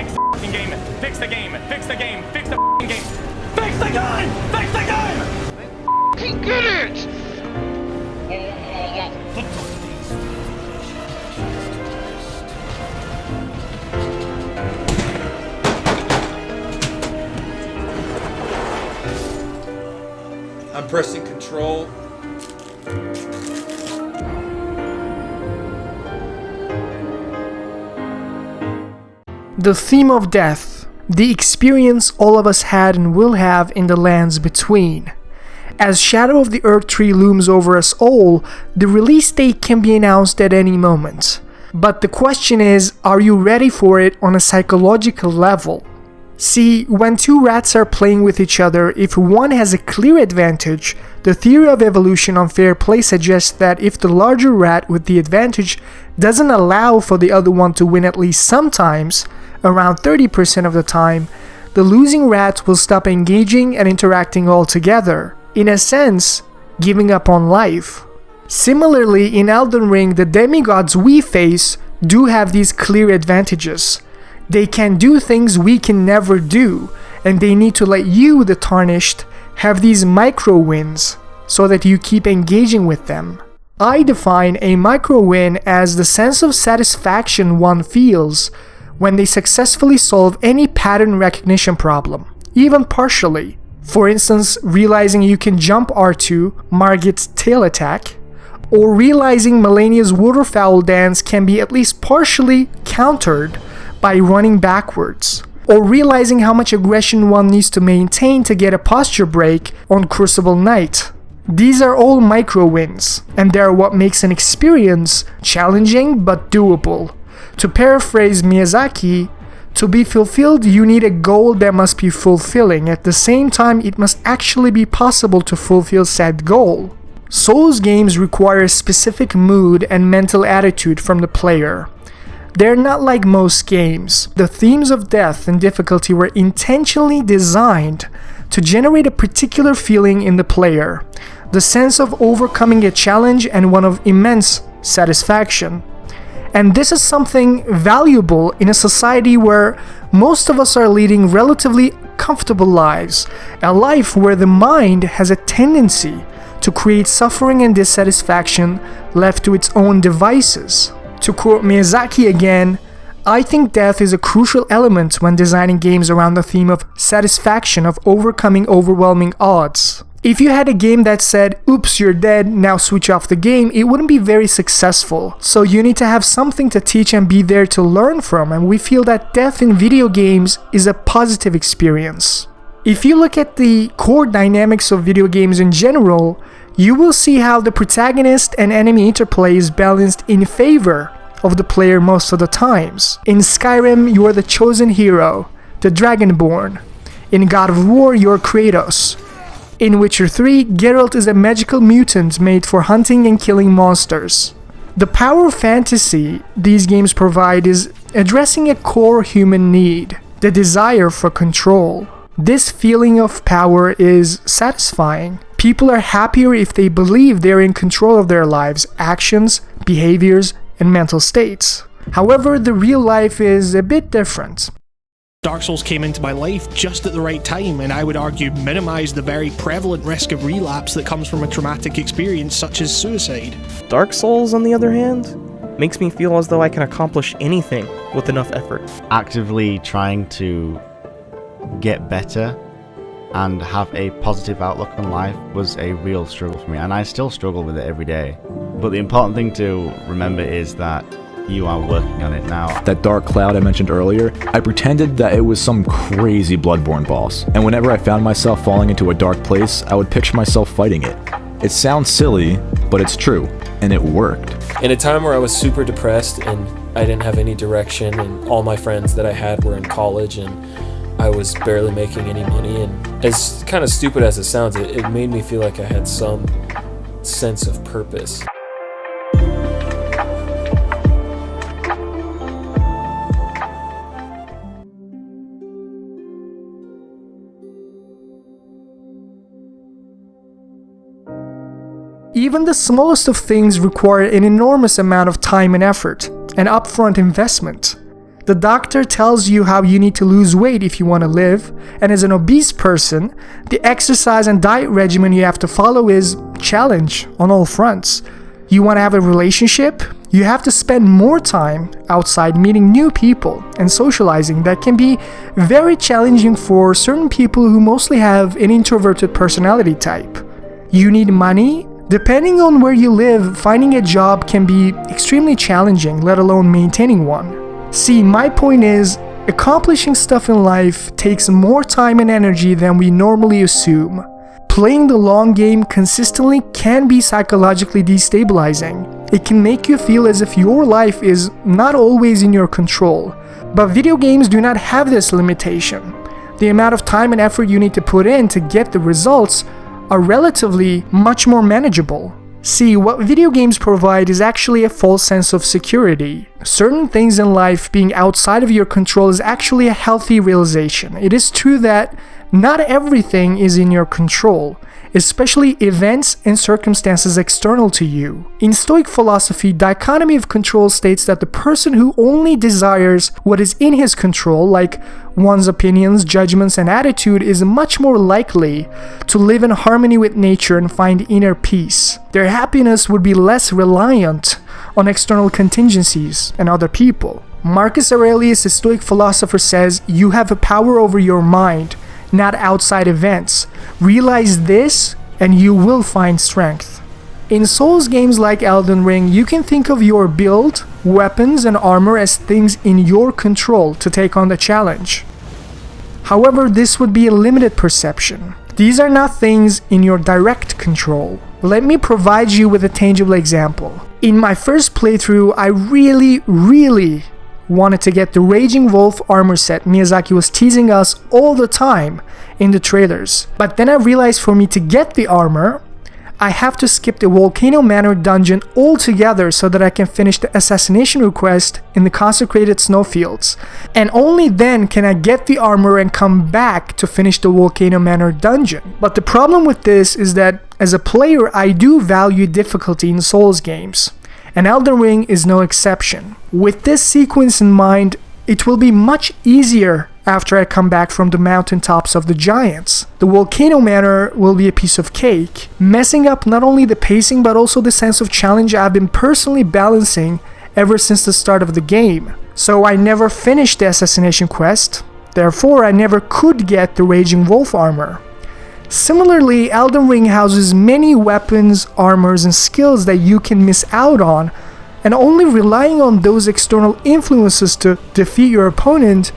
Fix the f***ing game. Fix the game. Fix the game. Fix the f***ing game. Fix the game! Fix the game! F***ing get it! I'm pressing control. The theme of death, the experience all of us had and will have in the lands between. As Shadow of the Erdtree looms over us all, the release date can be announced at any moment. But the question is, are you ready for it on a psychological level? See, when two rats are playing with each other, if one has a clear advantage, the theory of evolution on fair play suggests that if the larger rat with the advantage doesn't allow for the other one to win at least sometimes, around 30% of the time, the losing rat will stop engaging and interacting altogether, in a sense, giving up on life. Similarly, in Elden Ring, the demigods we face do have these clear advantages. They can do things we can never do, and they need to let you, the Tarnished, have these micro wins so that you keep engaging with them. I define a micro win as the sense of satisfaction one feels when they successfully solve any pattern recognition problem, even partially. For instance, realizing you can jump R2, Margit's tail attack, or realizing Melania's waterfowl dance can be at least partially countered by running backwards, or realizing how much aggression one needs to maintain to get a posture break on Crucible Knight. These are all micro wins, and they are what makes an experience challenging but doable. To paraphrase Miyazaki, to be fulfilled you need a goal that must be fulfilling. At the same time, it must actually be possible to fulfill said goal. Souls games require a specific mood and mental attitude from the player. They're not like most games. The themes of death and difficulty were intentionally designed to generate a particular feeling in the player, the sense of overcoming a challenge and one of immense satisfaction. And this is something valuable in a society where most of us are leading relatively comfortable lives, a life where the mind has a tendency to create suffering and dissatisfaction left to its own devices. To quote Miyazaki again, I think death is a crucial element when designing games around the theme of satisfaction of overcoming overwhelming odds. If you had a game that said, oops, you're dead, now switch off the game, it wouldn't be very successful. So you need to have something to teach and be there to learn from, and we feel that death in video games is a positive experience. If you look at the core dynamics of video games in general, you will see how the protagonist and enemy interplay is balanced in favor of the player most of the times. In Skyrim, you are the chosen hero, the Dragonborn. In God of War, you're Kratos. In Witcher 3, Geralt is a magical mutant made for hunting and killing monsters. The power of fantasy these games provide is addressing a core human need, the desire for control. This feeling of power is satisfying. People are happier if they believe they're in control of their lives, actions, behaviors, and mental states. However, the real life is a bit different. Dark Souls came into my life just at the right time, and I would argue minimized the very prevalent risk of relapse that comes from a traumatic experience such as suicide. Dark Souls, on the other hand, makes me feel as though I can accomplish anything with enough effort. Actively trying to get better and have a positive outlook on life was a real struggle for me, and I still struggle with it every day. But the important thing to remember is that you are working on it now. That dark cloud I mentioned earlier, I pretended that it was some crazy Bloodborne boss, and whenever I found myself falling into a dark place, I would picture myself fighting it. It sounds silly, but it's true, and it worked. In a time where I was super depressed and I didn't have any direction, and all my friends that I had were in college, and I was barely making any money, and as kind of stupid as it sounds, it made me feel like I had some sense of purpose. Even the smallest of things require an enormous amount of time and effort, an upfront investment. The doctor tells you how you need to lose weight if you want to live, and as an obese person, the exercise and diet regimen you have to follow is challenge on all fronts. You want to have a relationship? You have to spend more time outside meeting new people and socializing. That can be very challenging for certain people who mostly have an introverted personality type. You need money? Depending on where you live, finding a job can be extremely challenging, let alone maintaining one. See, my point is, accomplishing stuff in life takes more time and energy than we normally assume. Playing the long game consistently can be psychologically destabilizing. It can make you feel as if your life is not always in your control. But video games do not have this limitation. The amount of time and effort you need to put in to get the results are relatively much more manageable. See, what video games provide is actually a false sense of security. Certain things in life being outside of your control is actually a healthy realization. It is true that not everything is in your control, especially events and circumstances external to you. In Stoic philosophy, dichotomy of control states that the person who only desires what is in his control, like one's opinions, judgments, and attitude, is much more likely to live in harmony with nature and find inner peace. Their happiness would be less reliant on external contingencies and other people. Marcus Aurelius, a Stoic philosopher, says, "You have a power over your mind, not outside events. Realize this and you will find strength." In Souls games like Elden Ring, you can think of your build, weapons, and armor as things in your control to take on the challenge. However, this would be a limited perception. These are not things in your direct control. Let me provide you with a tangible example. In my first playthrough, I really wanted to get the Raging Wolf armor set Miyazaki was teasing us all the time in the trailers. But then I realized for me to get the armor, I have to skip the Volcano Manor dungeon altogether so that I can finish the assassination request in the consecrated snowfields. And only then can I get the armor and come back to finish the Volcano Manor dungeon. But the problem with this is that as a player, I do value difficulty in Souls games, and Elden Ring is no exception. With this sequence in mind, it will be much easier after I come back from the mountaintops of the giants. The Volcano Manor will be a piece of cake, messing up not only the pacing but also the sense of challenge I've been personally balancing ever since the start of the game. So I never finished the assassination quest, therefore I never could get the Raging Wolf armor. Similarly, Elden Ring houses many weapons, armors, and skills that you can miss out on, and only relying on those external influences to defeat your opponent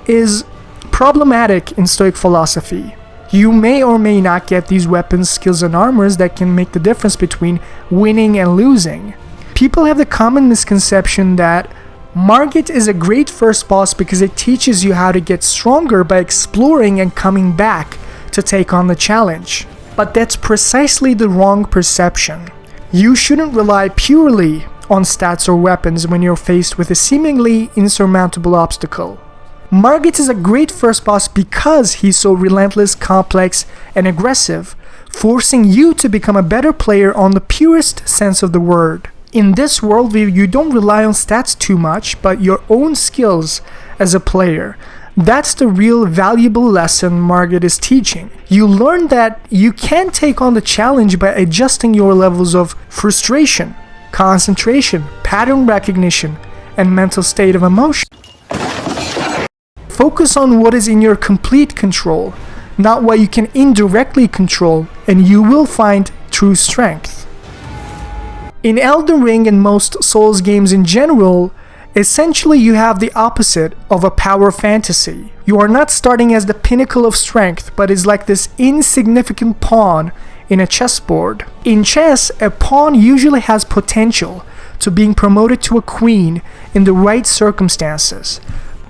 is problematic in Stoic philosophy. You may or may not get these weapons, skills, and armors that can make the difference between winning and losing. People have the common misconception that Margit is a great first boss because it teaches you how to get stronger by exploring and coming back to take on the challenge. But that's precisely the wrong perception. You shouldn't rely purely on stats or weapons when you're faced with a seemingly insurmountable obstacle. Margit is a great first boss because he's so relentless, complex, and aggressive, forcing you to become a better player on the purest sense of the word. In this worldview, you don't rely on stats too much, but your own skills as a player. That's the real valuable lesson Margit is teaching. You learn that you can take on the challenge by adjusting your levels of frustration, concentration, pattern recognition, and mental state of emotion. Focus on what is in your complete control, not what you can indirectly control, and you will find true strength. In Elden Ring and most Souls games in general, essentially you have the opposite of a power fantasy. You are not starting as the pinnacle of strength, but is like this insignificant pawn in a chessboard. In chess, a pawn usually has potential to being promoted to a queen in the right circumstances.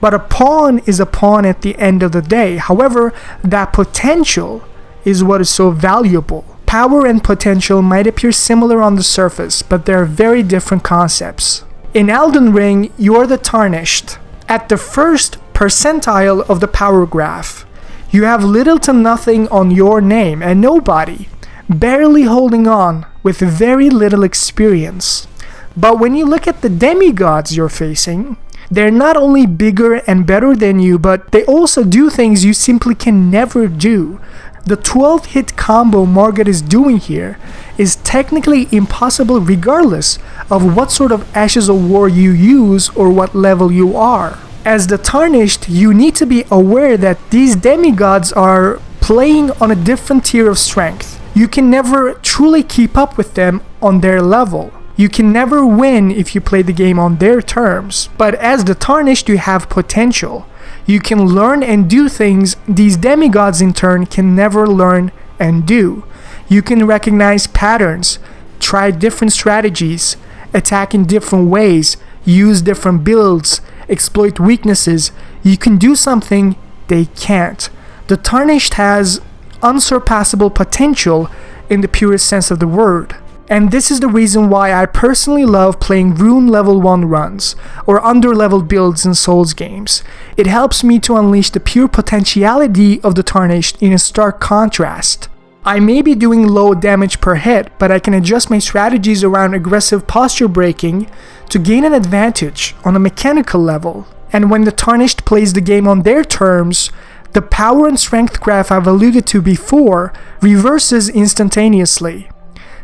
But a pawn is a pawn at the end of the day. However, that potential is what is so valuable. Power and potential might appear similar on the surface, but they are very different concepts. In Elden Ring, you are the Tarnished, at the first percentile of the power graph. You have little to nothing on your name and nobody, barely holding on with very little experience. But when you look at the demigods you're facing, They're not only bigger and better than you, but they also do things you simply can never do. The 12-hit combo Margit is doing here is technically impossible regardless of what sort of Ashes of War you use or what level you are. As the Tarnished, you need to be aware that these demigods are playing on a different tier of strength. You can never truly keep up with them on their level. You can never win if you play the game on their terms. But as the Tarnished, you have potential. You can learn and do things these demigods in turn can never learn and do. You can recognize patterns, try different strategies, attack in different ways, use different builds, exploit weaknesses. You can do something they can't. The Tarnished has unsurpassable potential in the purest sense of the word. And this is the reason why I personally love playing rune level 1 runs or underleveled builds in Souls games. It helps me to unleash the pure potentiality of the Tarnished in a stark contrast. I may be doing low damage per hit, but I can adjust my strategies around aggressive posture breaking to gain an advantage on a mechanical level. And when the Tarnished plays the game on their terms, the power and strength graph I've alluded to before reverses instantaneously.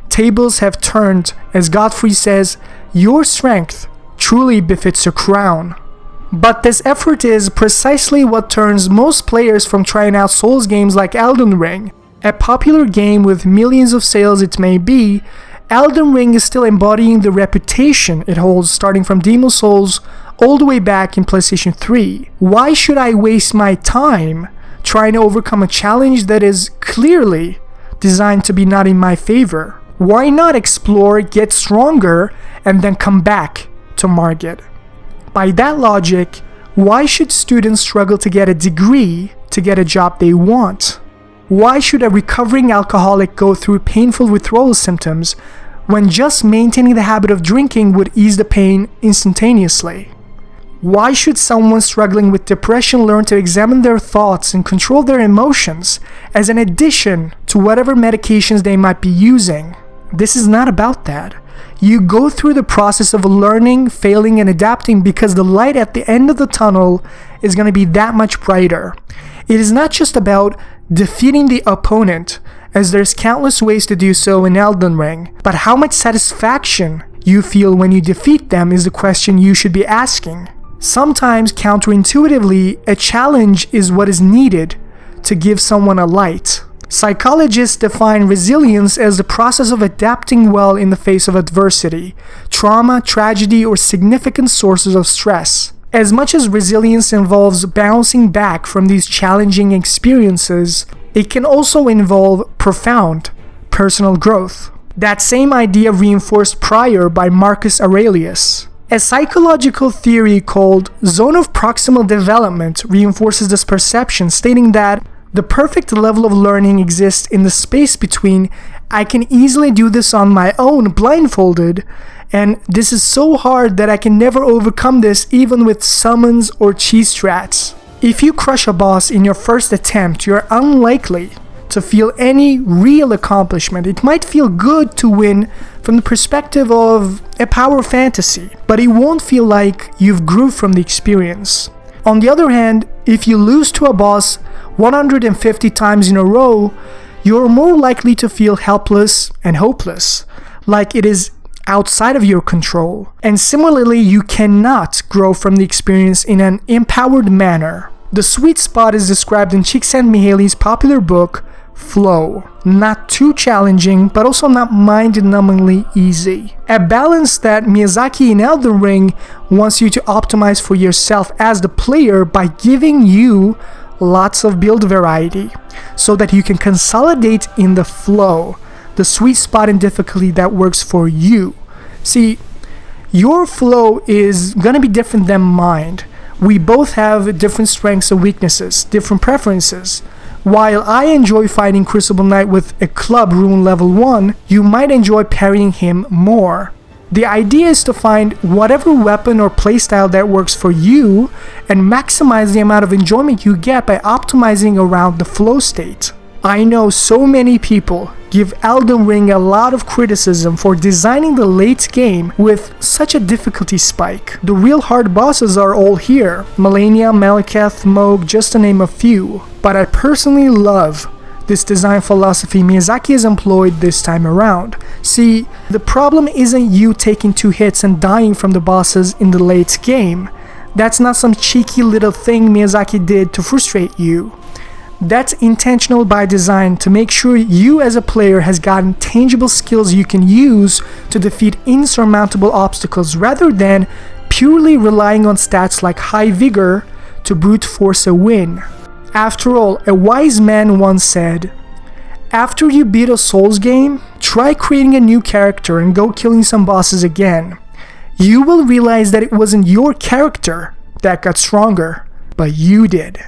Tables have turned, as Godfrey says, your strength truly befits a crown. But this effort is precisely what turns most players from trying out Souls games like Elden Ring. A popular game with millions of sales it may be, Elden Ring is still embodying the reputation it holds starting from Demon's Souls all the way back in PlayStation 3. Why should I waste my time trying to overcome a challenge that is clearly designed to be not in my favor? Why not explore, get stronger, and then come back to Margit? By that logic, why should students struggle to get a degree to get a job they want? Why should a recovering alcoholic go through painful withdrawal symptoms when just maintaining the habit of drinking would ease the pain instantaneously? Why should someone struggling with depression learn to examine their thoughts and control their emotions as an addition to whatever medications they might be using? This is not about that. You go through the process of learning, failing, and adapting because the light at the end of the tunnel is going to be that much brighter. It is not just about defeating the opponent, as there's countless ways to do so in Elden Ring, but how much satisfaction you feel when you defeat them is the question you should be asking. Sometimes, counterintuitively, a challenge is what is needed to give someone a light. Psychologists define resilience as the process of adapting well in the face of adversity, trauma, tragedy, or significant sources of stress. As much as resilience involves bouncing back from these challenging experiences, it can also involve profound personal growth. That same idea reinforced prior by Marcus Aurelius. A psychological theory called zone of proximal development reinforces this perception, stating that the perfect level of learning exists in the space between I can easily do this on my own blindfolded, and this is so hard that I can never overcome this even with summons or cheese strats. If you crush a boss in your first attempt, you're unlikely to feel any real accomplishment. It might feel good to win from the perspective of a power fantasy, but it won't feel like you've grew from the experience. On the other hand, if you lose to a boss 150 times in a row, you're more likely to feel helpless and hopeless, like it is outside of your control. And similarly, you cannot grow from the experience in an empowered manner. The sweet spot is described in Csikszentmihalyi's popular book, Flow. Not too challenging, but also not mind-numbingly easy. A balance that Miyazaki in Elden Ring wants you to optimize for yourself as the player by giving you lots of build variety, so that you can consolidate in the flow, the sweet spot in difficulty that works for you. See, your flow is gonna be different than mine. We both have different strengths and weaknesses, different preferences. While I enjoy fighting Crucible Knight with a club rune level 1, you might enjoy parrying him more. The idea is to find whatever weapon or playstyle that works for you and maximize the amount of enjoyment you get by optimizing around the flow state. I know so many people give Elden Ring a lot of criticism for designing the late game with such a difficulty spike. The real hard bosses are all here, Malenia, Malekith, Mohg, just to name a few. But I personally love this design philosophy Miyazaki has employed this time around. See, the problem isn't you taking 2 hits and dying from the bosses in the late game. That's not some cheeky little thing Miyazaki did to frustrate you. That's intentional by design to make sure you as a player has gotten tangible skills you can use to defeat insurmountable obstacles rather than purely relying on stats like high vigor to brute force a win. After all, a wise man once said, after you beat a Souls game, try creating a new character and go killing some bosses again. You will realize that it wasn't your character that got stronger, but you did.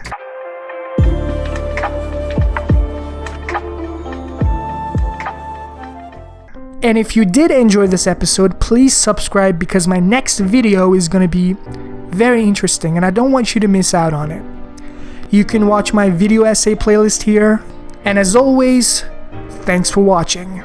And if you did enjoy this episode, please subscribe because my next video is going to be very interesting and I don't want you to miss out on it. You can watch my video essay playlist here, and as always, thanks for watching.